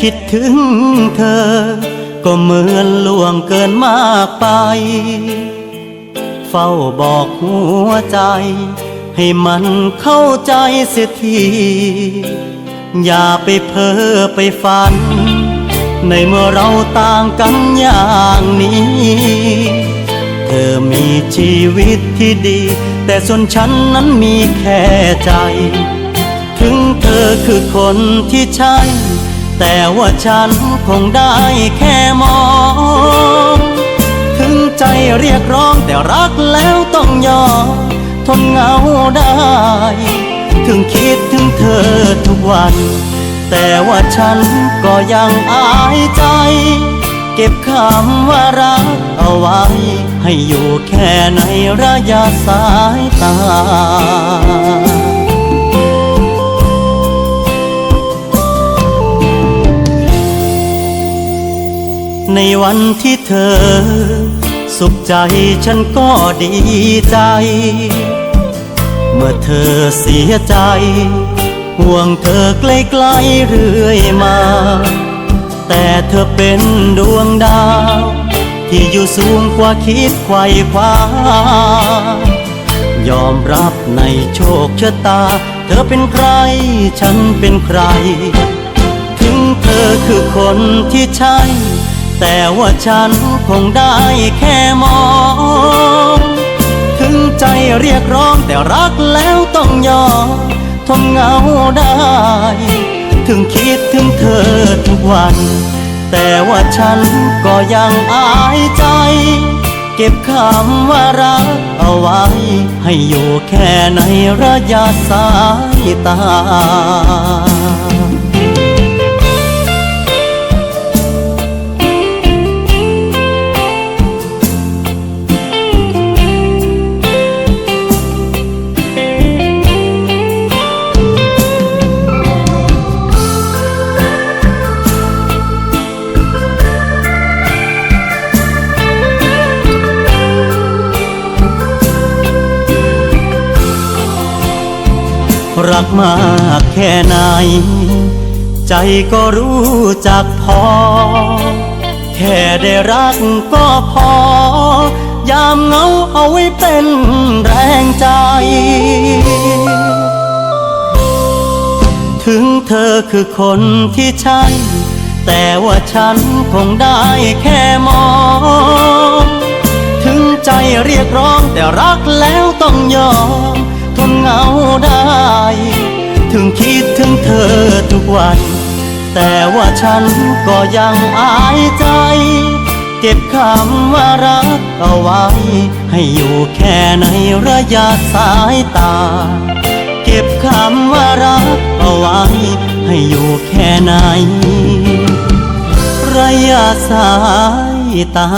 คิดถึงเธอก็เหมือนล่วงเกินมากไปเฝ้าบอกหัวใจให้มันเข้าใจเสียทีอย่าไปเพ้อไปฝันในเมื่อเราต่างกันอย่างนี้เธอมีชีวิตที่ดีแต่ส่วนฉันนั้นมีแค่ใจถึงเธอคือคนที่ใช่แต่ว่าฉันคงได้แค่มองถึงใจเรียกร้องแต่รักแล้วต้องยอมทนเหงาได้ถึงคิดถึงเธอทุกวันแต่ว่าฉันก็ยังอายใจเก็บคำว่ารักเอาไว้ให้อยู่แค่ในระยะสายตาในวันที่เธอสุขใจฉันก็ดีใจเมื่อเธอเสียใจห่วงเธอใกล้ๆเรื่อยมาแต่เธอเป็นดวงดาวที่อยู่สูงกว่าคิดไขว่คว้ายอมรับในโชคชะตาเธอเป็นใครฉันเป็นใครถึงเธอคือคนที่ใช่แต่ว่าฉันคงได้แค่มองถึงใจเรียกร้องแต่รักแล้วต้องยอมทนเหงาได้ถึงคิดถึงเธอทุกวันแต่ว่าฉันก็ยังอายใจเก็บคำว่ารักเอาไว้ให้อยู่แค่ในระยะสายตารักมากแค่ไหนใจก็รู้จักพอแค่ได้รักก็พอยามเหงาเอาไว้เป็นแรงใจถึงเธอคือคนที่ใช่แต่ว่าฉันคงได้แค่มองถึงใจเรียกร้องแต่รักแล้วต้องยอมทนเหงาได้ถึงคิดถึงเธอทุกวันแต่ว่าฉันก็ยังอายใจเก็บคำว่ารักเอาไว้ให้อยู่แค่ในระยะสายตาเก็บคำว่ารักเอาไว้ให้อยู่แค่ในระยะสายตา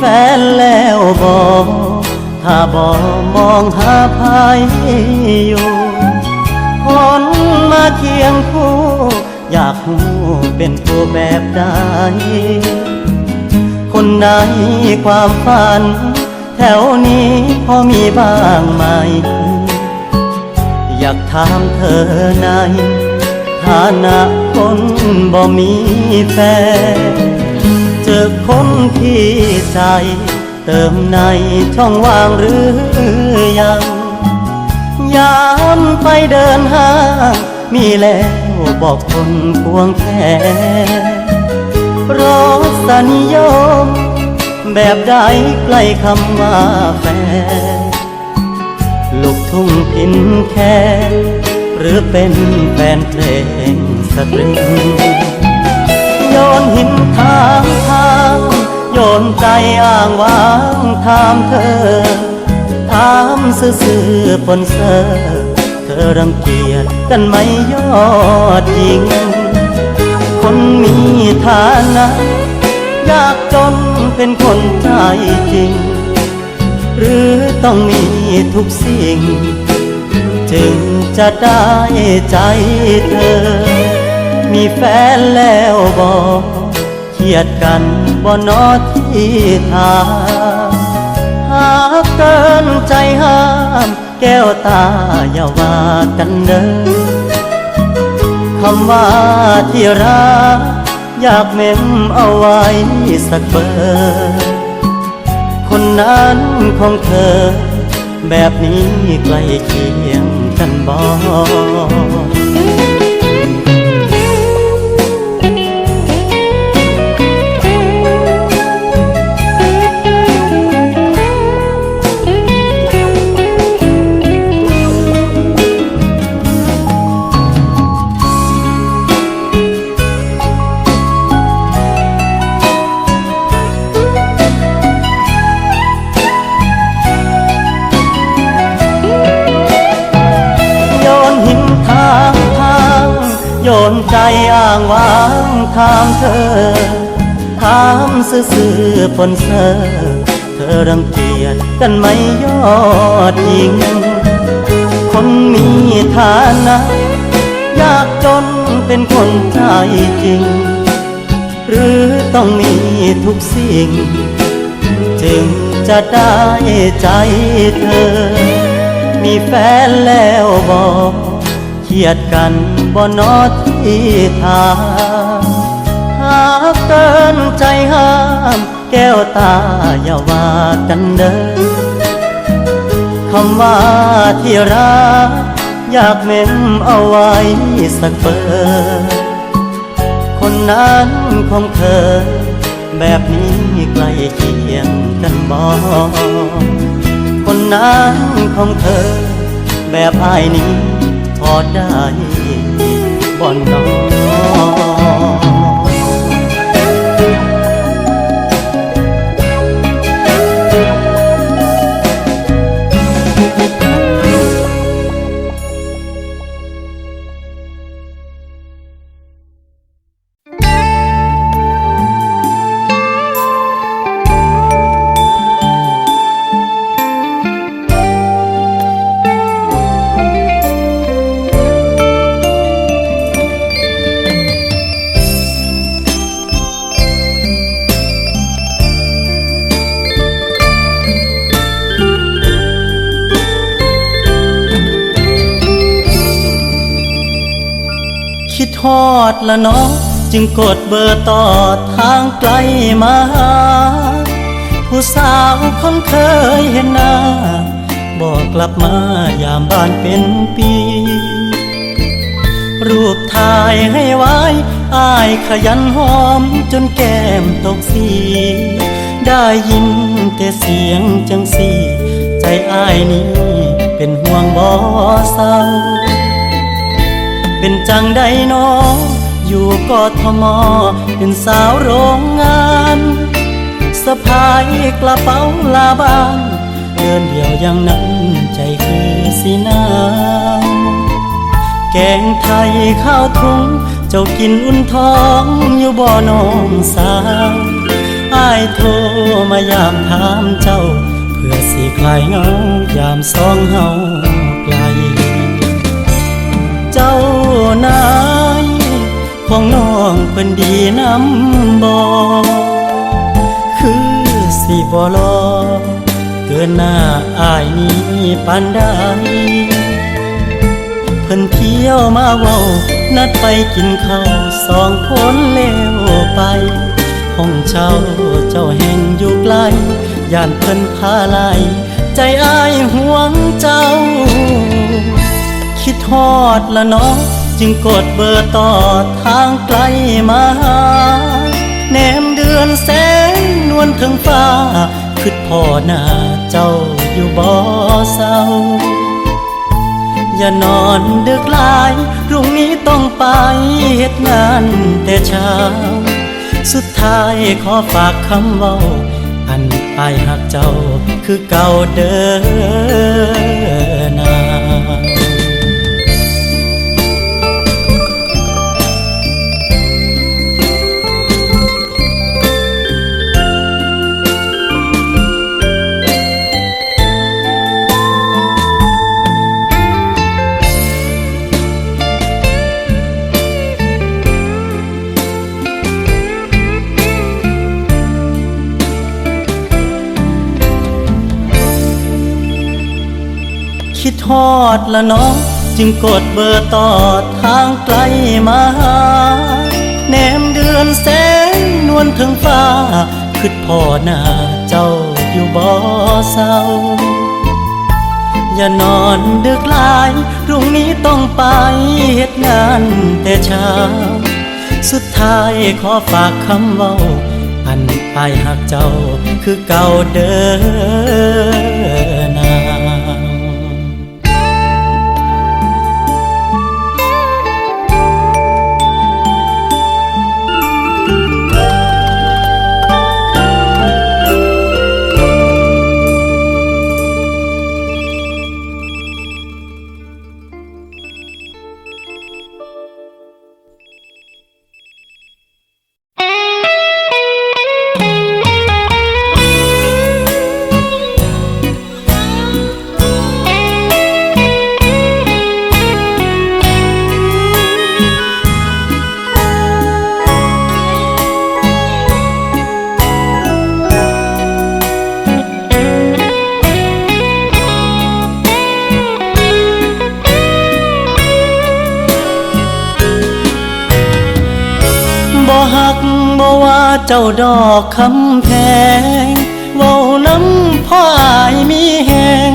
แฟนแล้วบอกถ้าบอกมองหาภายอยู่คนมาเคียงคู่อยากรู้เป็นตัวแบบใดคนในความฝันแถวนี้พอมีบ้างไหมอยากถามเธอในฐานะคนบ่มีแฟนเจอคนที่ใจเติมในช่องว่างหรือยังยามไปเดินห้างมีแล้วบอกคนควงแขนรสนิยมแบบใดใกล้คำว่าแฟนลูกทุ่งพินแค่ร หรือเป็นแฟนเพลงสตริงโยนหินถามทางโยนใจอ้างว้างถามเธอถามซื่อๆปนเซอเธอรังเกียจกันไหมยอดหญิงคนมีฐานะยากจนเป็นคนใจจริงหรือต้องมีทุกสิ่งจึงจะได้ใจเธอมีแฟนแล้วบอกเครียดกันบ่นอที่ทางหากเกินใจห้ามแก้วตาอย่าว่ากันเด้อคำว่าที่รักอยากเม้มเอาไว้สักเบอร์คนนั้นของเธอแบบนี้ใกล้เคียงกันบ่โยนใจอ้างว้างถามเธอถามซื่อๆปนเซอเธอรังเกียจกันไหมยอดหญิงคนมีฐานะยากจนเป็นคนใจจริงหรือต้องมีทุกสิ่งจึงจะได้ใจเธอมีแฟนแล้วบอกเครียดกันบ่นอที่ทางหากเกินใจห้ามแก้วตาอย่าว่ากันเด้อคำว่าที่รักอยากเม้มเอาไว้สักเบอร์คนนั้นของเธอแบบนี้ใกล้เคียงกันบ่คนนั้นของเธอแบบอ้ายนี้พอได้บ่น้อทอดละน้องจึงกดเบอร์ต่อทางไกลมาหาผู้สาวคนเคยเห็นหน้าบอกกลับมายามบ้านเป็นปีรูปถ่ายให้ไว้อ้ายขยันหอมจนแก้มตกสีได้ยินแต่เสียงจังสีใจอ้ายนี้เป็นห่วงบ่เศร้าเป็นจังใดน้องอยู่กทมเป็นสาวโรงงานสะพายกระเป๋าลาบ้านเดินเดี่ยวอย่างนั้นใจคือสีน้ำแกงไทยข้าวทุ่งเจ้ากินอุ่นท้องอยู่บ่น้องสาวอ้ายโทรมายามถามเจ้าเพื่อสิคลายเหงายามสองเฮาไกลเจ้านายของน้องเพิ่นดีนำบ่คือสิบ่รอเกินหน้าอ้ายนี้ปานใดเพิ่นเที่ยวมาเว้านัดไปกินข้าวสองคนแล้วไปห้องเช่าเจ้าแห่งอยู่ไกลย่านเพิ่นพาไล่ใจอ้ายห่วงเจ้าคิดฮอดละน้องจึงกดเบอร์ต่อทางไกลมาหาแนมเดือนแสงนวลถึงฟ้าคิดพ่อหน้าเจ้าอยู่บ่เศร้า อย่านอนดึกหลายพรุ่งนี้ต้องไปเฮ็ดงานแต่เช้าสุดท้ายขอฝากคำเว้าอันอ้ายหักเจ้าคือเก่าเด้อนาคิดฮอดละน้องจึงกดเบอร์ต่อทางไกลมาหาแนมเดือนแสงนวลถึงฟ้าคิดพ่อหน้าเจ้าอยู่บ่เศร้าอย่านอนดึกหลายพรุ่งนี้ต้องไปเฮ็ดงานแต่เช้าสุดท้ายขอฝากคำเว้าอันอ้ายหักเจ้าคือเก่าเด้อนาบ่ฮักบ่ว่าเจ้าดอกคำแพงเว้าน้ำพ่ออายมีแหง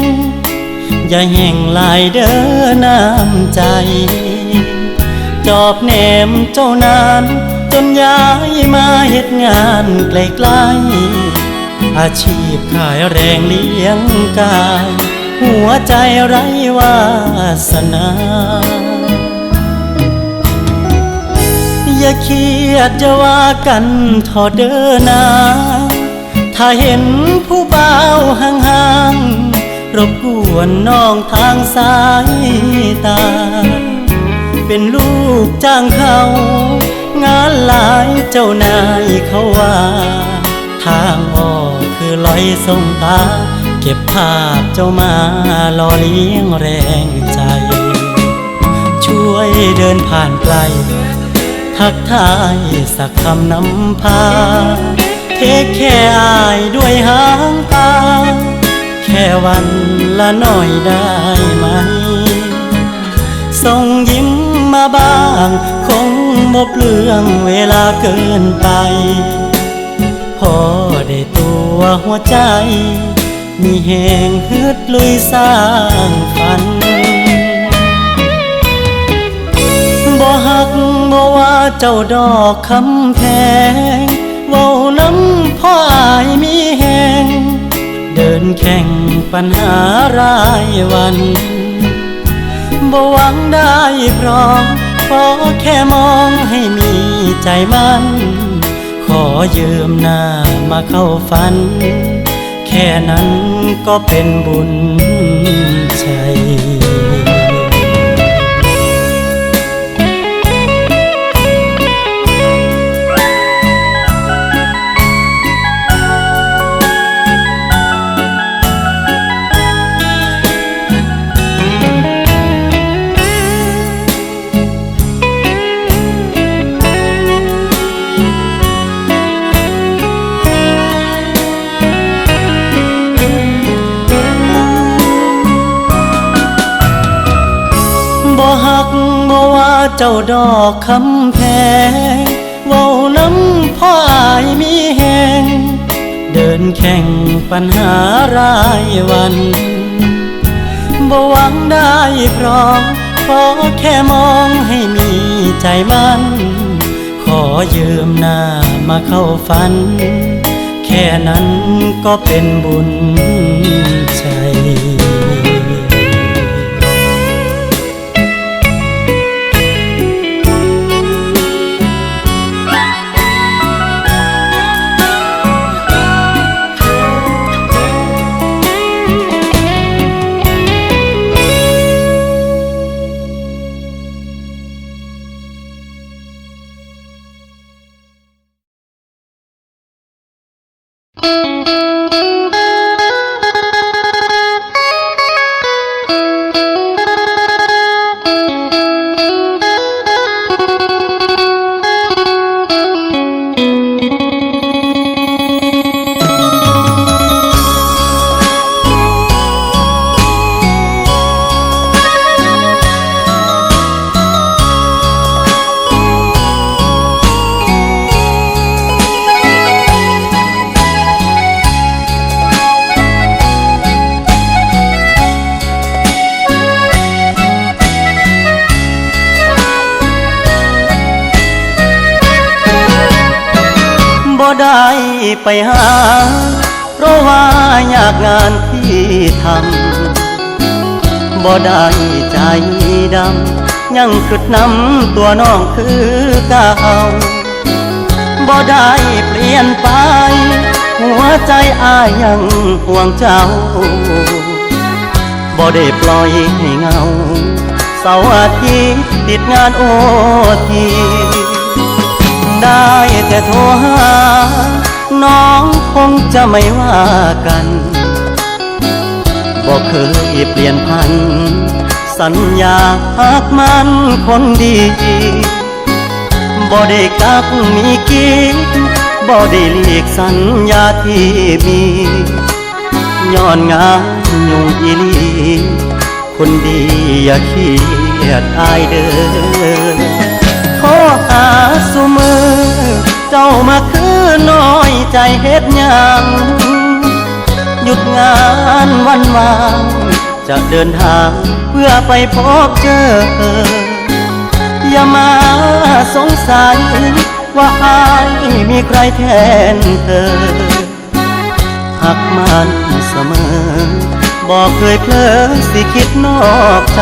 อย่าแห่งลายเด้อน้ำใจจอบแหนมเจ้านานจนย้ายมาเฮ็ดงานไกลๆอาชีพขายแรงเลี้ยงกายหัวใจไร้วาสนาอย่าเครียดจะว่ากันทอเด้อนาถ้าเห็นผู้บ่าวห่างๆรบกวนน้องทางสายตาเป็นลูกจ้างเขางานหลายเจ้านายเขาว่าทางออกคือลอยส่งตาเก็บภาพเจ้ามาหล่อเลี้ยงแรงใจช่วยเดินผ่านไกลทักทายสักคำนำพาเทคแค่อายด้วยหางตาแค่วันละหน่อยได้ไหมส่งยิ้มมาบ้างคงบ่เปลืองเวลาเกินไปพอได้ตัวหัวใจมีแหงฮึดลุยสร้างฝันบ่ฮักบ่ว่าเจ้าดอกคำแพงเว้าน้ำพ่ออายมีแหงเดินแข่งปัญหารายวันบ่หวังได้พร้อมขอแค่มองให้มีใจมันขอยืมหน้ามาเข้าฝันแค่นั้นก็เป็นบุญใจบ่ฮักบ่ว่าเจ้าดอกคำแพงเว้าน้ำพ่ออายมีแหงเดินแข่งปัญหารายวันบ่หวังได้พร้อมขอแค่มองให้มีใจมันขอยืมหน้ามาเข้าฝันแค่นั้นก็เป็นบุญใจ ไปหาเพราะว่าอยากงานที่ทำบ่ได้ใจดำยังคิดนำตัวน้องคือเก่าบ่ได้เปลี่ยนไปหัวใจอ้ายยังห่วงเจ้าบ่ได้ปล่อยให้เหงาเสาร์อาทิตย์ติดงานโอทีได้แต่โทรหาน้องคงจะไม่ว่ากันบ่เคยเปลี่ยนพันสัญญาหากมันคนดีบ่ได้กักมีกิ๊กบ่ได้หลีกสัญญาที่มีย้อนงานยุ่งอีหลีคนดีอย่าเครียดอายเด้อโทรหาซุมือเจ้ามาคือน้อยใจเฮ็ดหยังหยุดงานวันวางจะเดินทางเพื่อไปพบเจออย่ามาสงสัยว่าอายมีใครแทนเธอหักมันเสมอบอกเคยเพลอสิคิดนอกใจ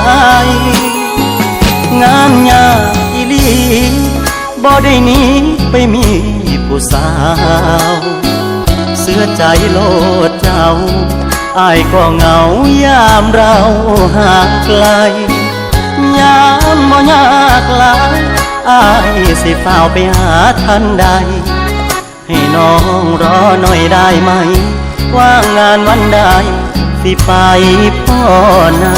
งานยากอีหลีบ่ได้หนีไปมีผู้สาวเสื้อใจโลดเจ้าอ้ายก็เหงายามเราห่างไกลยามบ่ยากหลายอ้ายสิฝ้าวไปหาทันใดให้น้องรอหน่อยได้ไหมว่างงานวันใดสิไปพ่อนา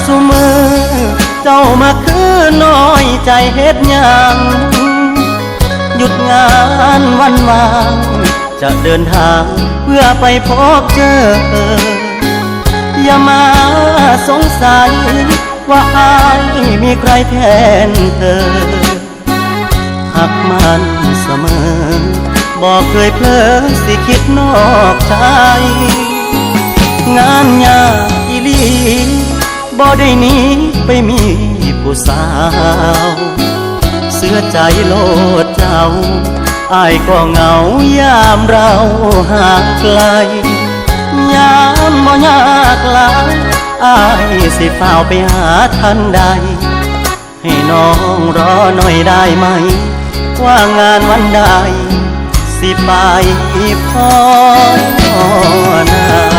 ซุมือเจ้ามาคือน้อยใจเฮ็ดหยังหยุดงานวันวางจะเดินทางเพื่อไปพบเจออย่ามาสงสัยว่าอายมีใครแทนเธอหักมันเสมอบอกเคยเพลอสิคิดนอกใจงานยากอีหลีบ่ได้หนีไปมีผู้สาวเสื้อใจโลดเจ้าอ้ายก็เหงายามเราห่างไกลยามบ่ยากหลายอ้ายสิฝ้าวไปหาทันใดให้น้องรอหน่อยได้ไหมว่างานวันใดสิไปพ่อนา